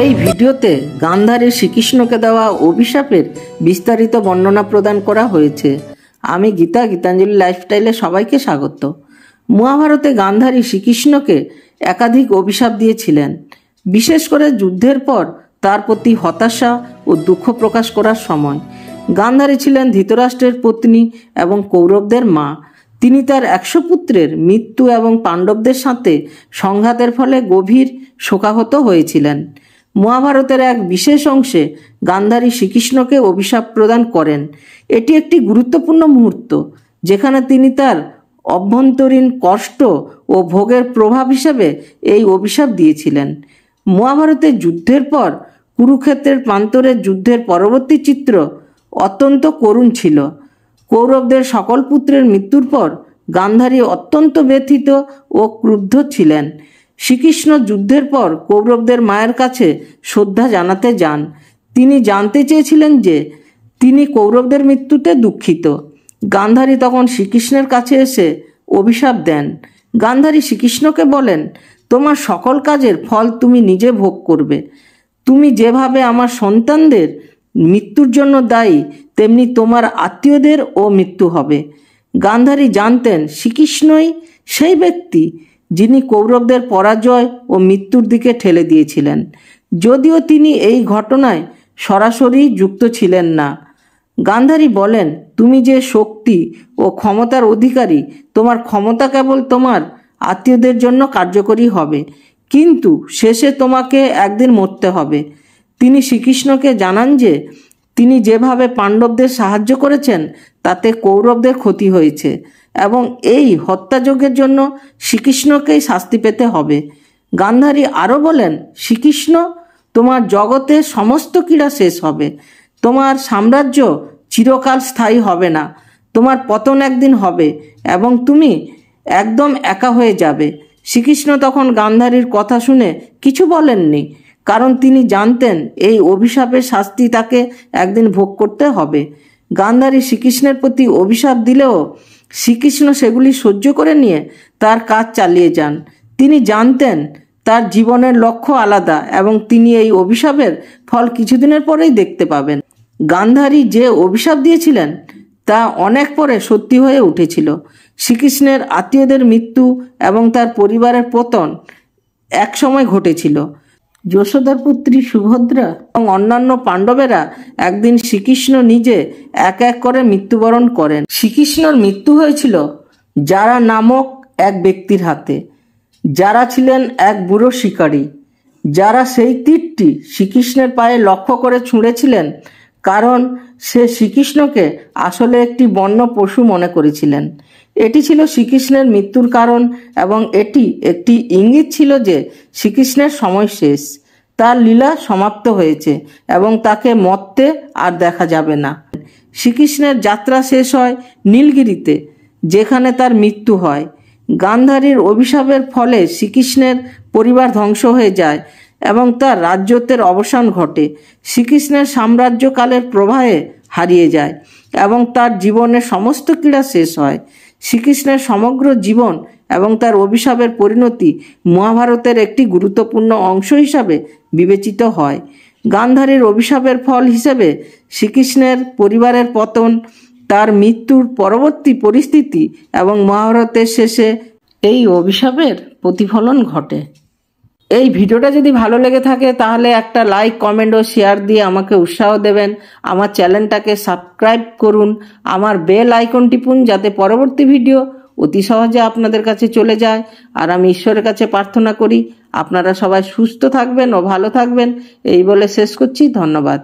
এই ভিডিওতে গান্ধারী শ্রীকৃষ্ণকে দেওয়া অভিশাপের বিস্তারিত বর্ণনা প্রদান করা হয়েছে। আমি গীতাঞ্জলি লাইফস্টাইলে সবাইকে স্বাগত। মহাভারতে গান্ধারী শ্রীকৃষ্ণকে একাধিক অভিশাপ দিয়েছিলেন। বিশেষ করে যুদ্ধের পর তার প্রতি হতাশা ও দুঃখ প্রকাশ করার সময়। গান্ধারী ছিলেন ধৃতরাষ্ট্রের পত্নী এবং কৌরবদের মা। তিনি তার 100 পুত্রের মৃত্যু এবং পাণ্ডবদের সাথে সংঘাতের ফলে গভীর শোকাহত হয়েছিলেন। মহাভারতের এক বিশেষ অংশে গান্ধারী শ্রীকৃষ্ণকে অভিশাপ প্রদান করেন। এটি একটি গুরুত্বপূর্ণ মুহূর্ত, যেখানে তিনি তার অভ্যন্তরীণ কষ্ট ও ভোগের প্রভাব হিসেবে এই অভিশাপ দিয়েছিলেন। মহাভারতের যুদ্ধের পর কুরুক্ষেত্রের প্রান্তরের যুদ্ধের পরবর্তী চিত্র অত্যন্ত করুণ ছিল। কৌরবদের সকল পুত্রের মৃত্যুর পর গান্ধারী অত্যন্ত ব্যথিত ও ক্রুদ্ধ ছিলেন। শ্রীকৃষ্ণ যুদ্ধের পর কৌরবদের মায়ের কাছে শ্রদ্ধা জানাতে যান। তিনি জানতে চেয়েছিলেন যে তিনি কৌরবদের মৃত্যুতে দুঃখিত। গান্ধারী তখন শ্রীকৃষ্ণের কাছে এসে অভিশাপ দেন। গান্ধারী শ্রীকৃষ্ণকে বলেন, তোমার সকল কাজের ফল তুমি নিজে ভোগ করবে। তুমি যেভাবে আমার সন্তানদের মৃত্যুর জন্য দায়ী, তেমনি তোমার আত্মীয়দেরও মৃত্যু হবে। গান্ধারী জানতেন শ্রীকৃষ্ণই সেই ব্যক্তি যিনি কৌরবদের পরাজয় ও মৃত্যুর দিকে ঠেলে দিয়েছিলেন, যদিও তিনি এই ঘটনায় সরাসরি যুক্ত ছিলেন না। গান্ধারী বলেন, তুমি যে শক্তি ও ক্ষমতার অধিকারী, তোমার ক্ষমতা কেবল তোমার আত্মীয়দের জন্য কার্যকরী হবে, কিন্তু শেষে তোমাকে একদিন মরতে হবে। তিনি শ্রীকৃষ্ণকে জানান যে তিনি যেভাবে পাণ্ডবদের সাহায্য করেছেন তাতে কৌরবদের ক্ষতি হয়েছে এবং এই হত্যাযজ্ঞের জন্য শ্রীকৃষ্ণকেই শাস্তি পেতে হবে। গান্ধারী আরও বলেন, শ্রীকৃষ্ণ, তোমার জগতে সমস্ত ক্রীড়া শেষ হবে। তোমার সাম্রাজ্য চিরকাল স্থায়ী হবে না। তোমার পতন একদিন হবে এবং তুমি একদম একা হয়ে যাবে। শ্রীকৃষ্ণ তখন গান্ধারীর কথা শুনে কিছু বলেননি, কারণ তিনি জানতেন এই অভিশাপের শাস্তি তাকে একদিন ভোগ করতে হবে। গান্ধারী শ্রীকৃষ্ণের প্রতি অভিশাপ দিলেও শ্রীকৃষ্ণ সেগুলি সহ্য করে নিয়ে তার কাজ চালিয়ে যান। তিনি জানতেন তার জীবনের লক্ষ্য আলাদা এবং তিনি এই অভিশাপের ফল কিছুদিনের পরেই দেখতে পাবেন। গান্ধারী যে অভিশাপ দিয়েছিলেন তা অনেক পরে সত্যি হয়ে উঠেছিল। শ্রীকৃষ্ণের আত্মীয়দের মৃত্যু এবং তার পরিবারের পতন একসময় ঘটেছিল। যশোদার পুত্রী সুভদ্রা এবং অন্যান্য পাণ্ডবেরা একদিন শ্রীকৃষ্ণ নিজে এক এক করে মৃত্যুবরণ করেন। শ্রীকৃষ্ণর মৃত্যু হয়েছিল যারা নামক এক ব্যক্তির হাতে, যারা ছিলেন এক বুড়ো শিকারী, যারা সেই তীরটি শ্রীকৃষ্ণের পায়ে লক্ষ্য করে ছুঁড়েছিলেন, কারণ সে শ্রীকৃষ্ণকে আসলে একটি বন্য পশু মনে করেছিলেন। এটি ছিল শ্রীকৃষ্ণের মৃত্যুর কারণ এবং এটি একটি ইঙ্গিত ছিল যে শ্রীকৃষ্ণের সময় শেষ, তার লীলা সমাপ্ত হয়েছে এবং তাকে মরতে আর দেখা যাবে না। শ্রীকৃষ্ণের যাত্রা শেষ হয় নীলগিরিতে, যেখানে তার মৃত্যু হয়। গান্ধারীর অভিশাপের ফলে শ্রীকৃষ্ণের পরিবার ধ্বংস হয়ে যায় এবং তার রাজ্যত্বের অবসান ঘটে। শ্রীকৃষ্ণের সাম্রাজ্যকালের প্রবাহে হারিয়ে যায় এবং তার জীবনের সমস্ত ক্রীড়া শেষ হয়। শ্রীকৃষ্ণের সমগ্র জীবন এবং তার অভিশাপের পরিণতি মহাভারতের একটি গুরুত্বপূর্ণ অংশ হিসাবে বিবেচিত হয়। গান্ধারীর অভিশাপের ফল হিসেবে শ্রীকৃষ্ণের পরিবারের পতন, তার মৃত্যুর পরবর্তী পরিস্থিতি এবং মহাভারতের শেষে এই অভিশাপের প্রতিফলন ঘটে। এই ভিডিওটা যদি ভালো লেগে থাকে তাহলে একটা লাইক, কমেন্ট ও শেয়ার দিয়ে আমাকে উৎসাহ দেবেন। আমার চ্যানেলটাকে সাবস্ক্রাইব করুন, আমার বেল আইকন টিপুন, যাতে পরবর্তী ভিডিও অতি সহজে আপনাদের কাছে চলে যায়। আর আমি ঈশ্বরের কাছে প্রার্থনা করি আপনারা সবাই সুস্থ থাকবেন ও ভালো থাকবেন। এই বলে শেষ করছি। ধন্যবাদ।